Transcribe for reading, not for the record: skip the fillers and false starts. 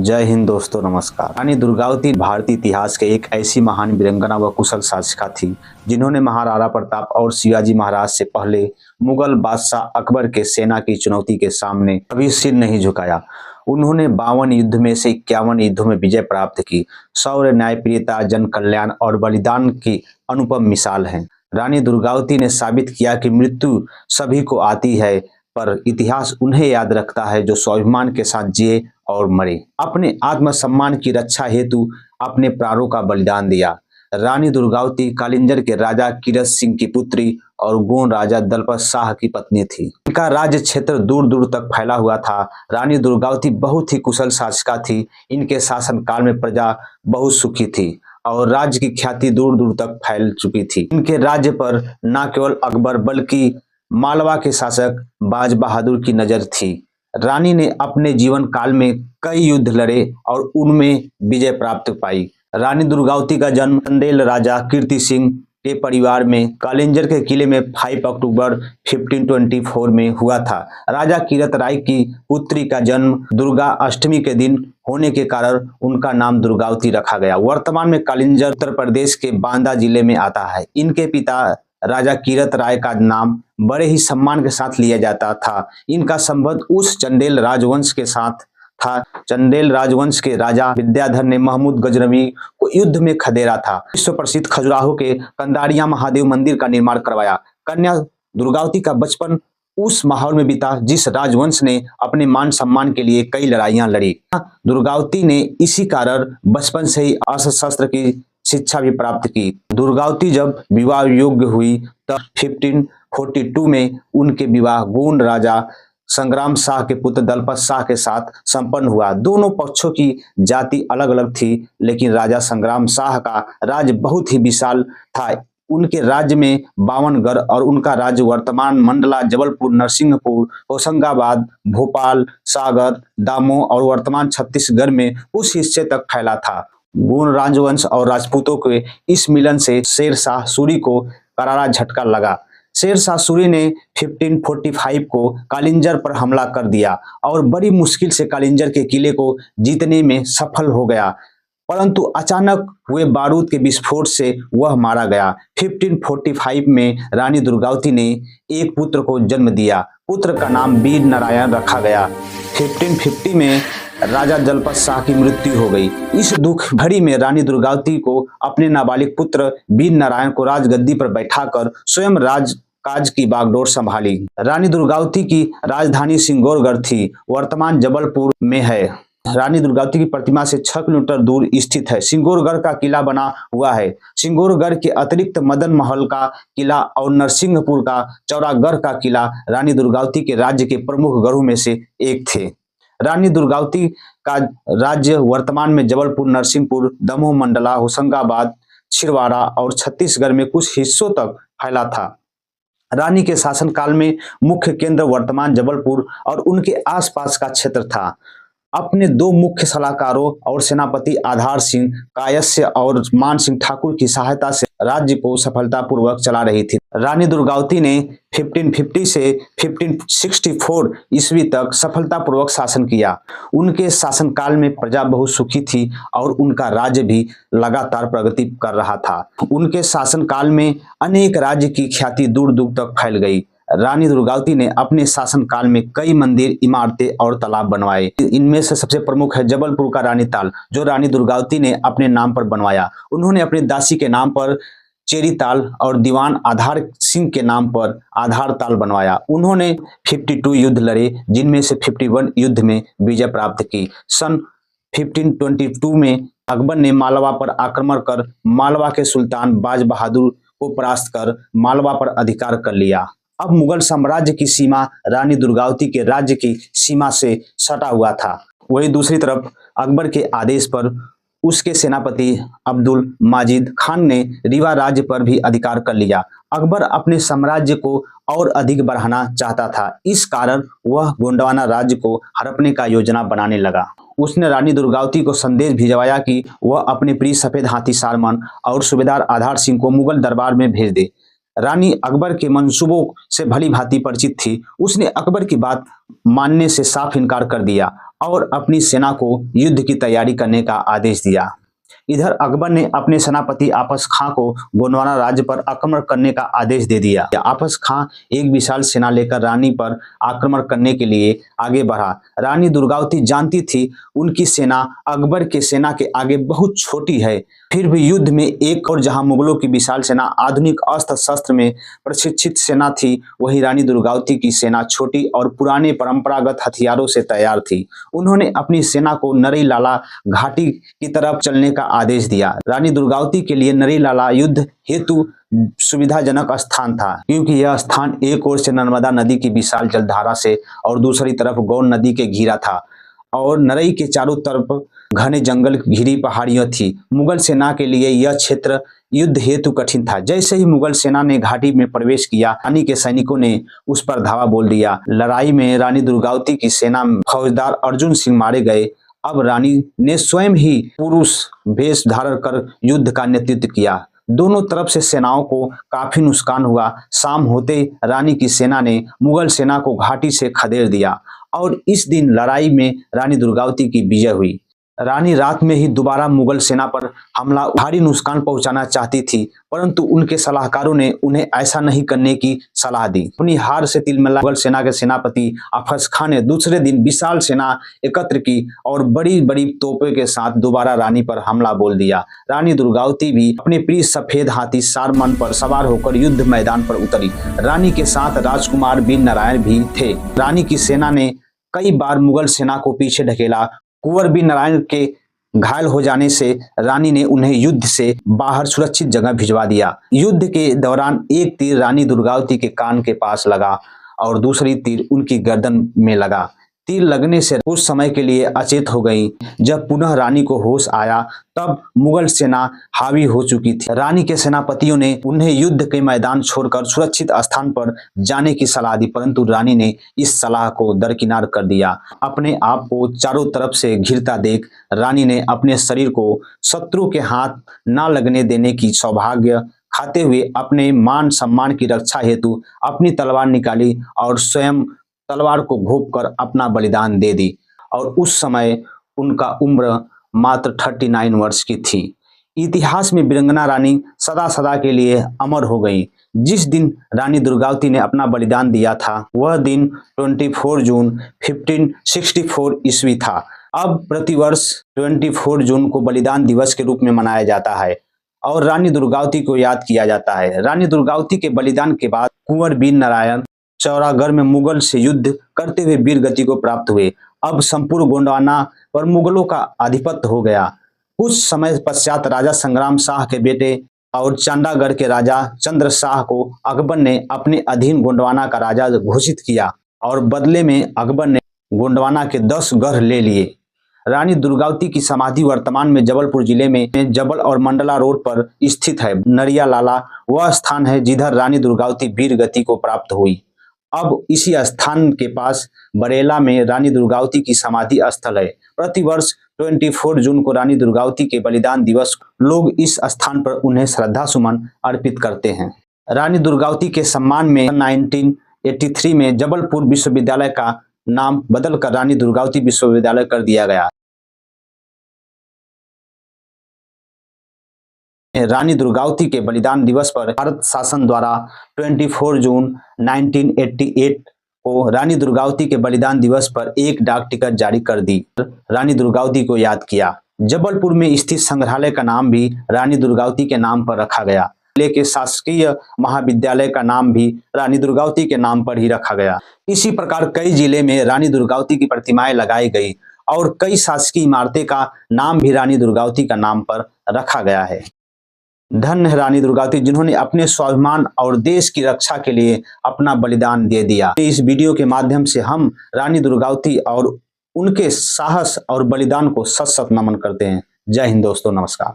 जय हिंद दोस्तों, नमस्कार। रानी दुर्गावती भारतीय इतिहास के एक ऐसी महान वीरांगना व कुशल शासिका थी जिन्होंने महाराणा प्रताप और शिवाजी महाराज से पहले मुगल बादशाह अकबर के सेना की चुनौती के सामने कभी सिर नहीं झुकाया। उन्होंने 52 युद्ध में से 51 युद्धों में विजय प्राप्त की। शौर्य, न्यायप्रियता, जन कल्याण और बलिदान की अनुपम मिसाल है। रानी दुर्गावती ने साबित किया कि मृत्यु सभी को आती है, पर इतिहास उन्हें याद रखता है जो स्वाभिमान के साथ जिए और मरे। अपने आत्मसम्मान की रक्षा हेतु अपने प्राणों का बलिदान दिया। रानी दुर्गावती कालिंजर के राजा कीरत सिंह की पुत्री और गोंड राजा दलपत शाह की पत्नी थी। इनका राज्य क्षेत्र दूर दूर तक फैला हुआ था। रानी दुर्गावती बहुत ही कुशल शासिका थी। इनके शासन काल में प्रजा बहुत सुखी थी और राज्य की ख्याति दूर दूर तक फैल चुकी थी। इनके राज्य पर न केवल अकबर बल्कि मालवा के शासक बाज बहादुर की नजर थी। रानी ने अपने जीवन काल में कई युद्ध लड़े और उनमें विजय प्राप्त पाई। रानी दुर्गावती का जन्म चंदेल राजा कीर्ति सिंह के परिवार में कालिंजर के किले में 5 अक्टूबर 1524 में हुआ था। राजा कीरत राय की पुत्री का जन्म दुर्गा अष्टमी के दिन होने के कारण उनका नाम दुर्गावती रखा गया। वर्तमान में कालिंजर उत्तर प्रदेश के बांदा जिले में आता है। इनके पिता राजा कीरत राय का नाम बड़े ही सम्मान के साथ लिया जाता था। इनका संबंध उस चंदेल राजवंश के साथ था। चंदेल राजवंश के राजा विद्याधर ने महमूद गजनवी को युद्ध में खदेड़ा था। विश्व प्रसिद्ध खजुराहो के कंदारिया महादेव मंदिर का निर्माण करवाया। कन्या दुर्गावती का बचपन उस माहौल में बीता जिस राजवंश ने अपने मान सम्मान के लिए कई लड़ाइयां लड़ी। दुर्गावती ने इसी कारण बचपन से ही अस्त्र शस्त्र की शिक्षा भी प्राप्त की। दुर्गावती जब विवाह योग्य हुई तब 1542 में उनके विवाह गोंड राजा संग्राम शाह के पुत्र दलपत शाह के साथ संपन्न हुआ। दोनों पक्षों की जाति अलग अलग थी, लेकिन राजा संग्राम शाह का राज्य बहुत ही विशाल था। उनके राज्य में 52 गढ़ और उनका राज्य वर्तमान मंडला, जबलपुर, नरसिंहपुर, होशंगाबाद, भोपाल, सागर, दामोह और वर्तमान छत्तीसगढ़ में उस हिस्से तक फैला था। गोंड राजवंश और राजपूतों के इस मिलन से शेर शाह सूरी को करारा झटका लगा। शेर शाह सूरी ने 1545 को कालिंजर पर हमला कर दिया और बड़ी मुश्किल से कालिंजर के किले को जीतने में सफल हो गया, परंतु अचानक हुए बारूद के विस्फोट से वह मारा गया। 1545 में रानी दुर्गावती ने एक पुत्र को जन्म दिया। पुत्र का नाम वीर नारायण रखा गया। 1550 में राजा दलपत शाह की मृत्यु हो गई। इस दुख घड़ी में रानी दुर्गावती को अपने नाबालिग पुत्र वीर नारायण को राजगद्दी पर बैठाकर स्वयं राजकाज की बागडोर संभाली। रानी दुर्गावती की राजधानी सिंगौरगढ़ थी, वर्तमान जबलपुर में है। रानी दुर्गावती की प्रतिमा से 6 किलोमीटर दूर स्थित है। सिंगौरगढ़ का किला बना हुआ है। सिंगौरगढ़ के अतिरिक्त मदन महल का किला और नरसिंहपुर का चौरागढ़ का किला रानी दुर्गावती के राज्य के प्रमुख गढ़ों में से एक थे। रानी दुर्गावती का राज्य वर्तमान में जबलपुर, नरसिंहपुर, दमोह, मंडला, होशंगाबाद, छिंदवाड़ा और छत्तीसगढ़ में कुछ हिस्सों तक फैला था। रानी के शासनकाल में मुख्य केंद्र वर्तमान जबलपुर और उनके आसपास का क्षेत्र था। अपने 2 मुख्य सलाहकारों और सेनापति आधार सिंह कायस्य और मान सिंह ठाकुर की सहायता से राज्य को सफलतापूर्वक चला रही थी। रानी दुर्गावती ने 1550 से 1564 ईस्वी तक सफलतापूर्वक शासन किया। उनके शासनकाल में प्रजा बहुत सुखी थी और उनका राज्य भी लगातार प्रगति कर रहा था। उनके शासनकाल में अनेक राज्य की ख्याति दूर दूर तक फैल गई। रानी दुर्गावती ने अपने शासनकाल में कई मंदिर, इमारतें और तालाब बनवाए। इनमें से सबसे प्रमुख है जबलपुर का रानी ताल, जो रानी दुर्गावती ने अपने नाम पर बनवाया। उन्होंने अपनी दासी के नाम पर चेरी ताल और दीवान आधार सिंह के नाम पर आधार ताल बनवाया। उन्होंने 52 युद्ध लड़े, जिनमें से 51 युद्ध में विजय प्राप्त की। सन 1522 में अकबर ने मालवा पर आक्रमण कर मालवा के सुल्तान बाज बहादुर को परास्त कर मालवा पर अधिकार कर लिया। अब मुगल साम्राज्य की सीमा रानी दुर्गावती के राज्य की सीमा से सटा हुआ था। वही दूसरी तरफ अकबर के आदेश पर उसके सेनापति अब्दुल माजिद खान ने रीवा राज्य पर भी अधिकार कर लिया। अकबर अपने साम्राज्य को और अधिक बढ़ाना चाहता था, इस कारण वह गोंडवाना राज्य को हड़पने का योजना बनाने लगा। उसने रानी दुर्गावती को संदेश भिजवाया कि वह अपने प्रिय सफेद हाथी सारमन और सूबेदार आधार सिंह को मुगल दरबार में भेज दे। रानी अकबर के मंसूबों से भली भांति परिचित थी। उसने अकबर की बात मानने से साफ इनकार कर दिया और अपनी सेना को युद्ध की तैयारी करने का आदेश दिया। इधर अकबर ने अपने सेनापति आपस खां को गोंडवाना राज्य पर आक्रमण करने का आदेश दे दिया। आपस खां एक विशाल सेना लेकर रानी पर आक्रमण करने के लिए आगे बढ़ा। रानी दुर्गावती जानती थी उनकी सेना अकबर के सेना के आगे बहुत छोटी है, फिर भी युद्ध में एक और जहां मुगलों की विशाल सेना आधुनिक अस्त्र शस्त्र में प्रशिक्षित सेना थी, वहीं रानी दुर्गावती की सेना छोटी और पुराने परंपरागत हथियारों से तैयार थी। उन्होंने अपनी सेना को नरी लाला घाटी की तरफ चलने का आदेश दिया। रानी दुर्गावती के लिए नरी लाला युद्ध हेतु सुविधाजनक स्थान था, क्योंकि यह स्थान एक ओर से नर्मदा नदी की विशाल जलधारा से और दूसरी तरफ गौन नदी के घिरा था और नरई के चारों तरफ घने जंगल घिरी पहाड़ियां थी। मुगल सेना के लिए यह क्षेत्र युद्ध हेतु कठिन था। जैसे ही मुगल सेना ने घाटी में प्रवेश किया, रानी के सैनिकों ने उस पर धावा बोल दिया। लड़ाई में रानी दुर्गावती की सेना में फौजदार अर्जुन सिंह मारे गए। अब रानी ने स्वयं ही पुरुष वेश धारण कर युद्ध का नेतृत्व किया। दोनों तरफ से सेनाओं को काफी नुकसान हुआ। शाम होते रानी की सेना ने मुगल सेना को घाटी से खदेड़ दिया और इस दिन लड़ाई में रानी दुर्गावती की विजय हुई। रानी रात में ही दोबारा मुगल सेना पर हमला भारी नुकसान पहुंचाना चाहती थी, परंतु उनके सलाहकारों ने उन्हें ऐसा नहीं करने की सलाह दी। अपनी हार से तिलमिला मुगल सेना के सेनापति आपस खां ने दूसरे दिन विशाल सेना एकत्र की और बड़ी बड़ी तोपों के साथ दोबारा रानी पर हमला बोल दिया। रानी दुर्गावती भी अपने प्रिय सफेद हाथी सारमन पर सवार होकर युद्ध मैदान पर उतरी। रानी के साथ राजकुमार वीर नारायण भी थे। रानी की सेना ने कई बार मुगल सेना को पीछे ढकेला। कुंवर वीर नारायण के घायल हो जाने से रानी ने उन्हें युद्ध से बाहर सुरक्षित जगह भिजवा दिया। युद्ध के दौरान एक तीर रानी दुर्गावती के कान के पास लगा और दूसरी तीर उनकी गर्दन में लगा। तीर लगने से कुछ समय के लिए अचेत हो गई। जब पुनः रानी को होश आया, तब मुगल सेना हावी हो चुकी थी। रानी के सेनापतियों ने उन्हें युद्ध के मैदान छोड़कर सुरक्षित स्थान पर जाने की सलाह दी, परंतु रानी ने इस सलाह को दरकिनार कर दिया। अपने आप को चारों तरफ से घिरता देख रानी ने अपने शरीर को शत्रु के हाथ न लगने देने की सौभाग्य खाते हुए अपने मान सम्मान की रक्षा हेतु अपनी तलवार निकाली और स्वयं तलवार को घोंपकर अपना बलिदान दे दी। और उस समय उनका उम्र मात्र 39 वर्ष की थी। इतिहास में वीरांगना रानी सदा सदा के लिए अमर हो गई। जिस दिन रानी दुर्गावती ने अपना बलिदान दिया था, वह दिन 24 जून 1564 ईस्वी था। अब प्रतिवर्ष 24 जून को बलिदान दिवस के रूप में मनाया जाता है और रानी दुर्गावती को याद किया जाता है। रानी दुर्गावती के बलिदान के बाद कुंवर वीर नारायण चौरागढ़ में मुगल से युद्ध करते हुए वीर गति को प्राप्त हुए। अब संपूर्ण गोंडवाना पर मुगलों का आधिपत्य हो गया। कुछ समय पश्चात राजा संग्राम शाह के बेटे और चांडागढ़ के राजा चंद्र शाह को अकबर ने अपने अधीन गोंडवाना का राजा घोषित किया और बदले में अकबर ने गोंडवाना के 10 गढ़ ले लिए। रानी दुर्गावती की समाधि वर्तमान में जबलपुर जिले में जबल और मंडला रोड पर स्थित है। नरिया लाला वह स्थान है जिधर रानी दुर्गावती वीर गति को प्राप्त हुई। अब इसी स्थान के पास बरेला में रानी दुर्गावती की समाधि स्थल है। प्रतिवर्ष 24 जून को रानी दुर्गावती के बलिदान दिवस लोग इस स्थान पर उन्हें श्रद्धा सुमन अर्पित करते हैं। रानी दुर्गावती के सम्मान में 1983 में जबलपुर विश्वविद्यालय का नाम बदलकर रानी दुर्गावती विश्वविद्यालय कर दिया गया। रानी दुर्गावती के बलिदान दिवस पर भारत शासन द्वारा 24 जून 1988 को रानी दुर्गावती के बलिदान दिवस पर एक डाक टिकट जारी कर दी। रानी दुर्गावती को याद किया। जबलपुर में स्थित संग्रहालय का नाम भी रानी दुर्गावती के नाम पर रखा गया। जिले के शासकीय महाविद्यालय का नाम भी रानी दुर्गावती के नाम पर ही रखा गया। इसी प्रकार कई जिले में रानी दुर्गावती की प्रतिमाएं लगाई गई और कई शासकीय इमारतें का नाम भी रानी दुर्गावती का नाम पर रखा गया है। धन्य है रानी दुर्गावती, जिन्होंने अपने स्वाभिमान और देश की रक्षा के लिए अपना बलिदान दे दिया। इस वीडियो के माध्यम से हम रानी दुर्गावती और उनके साहस और बलिदान को सत सत नमन करते हैं। जय हिंद दोस्तों, नमस्कार।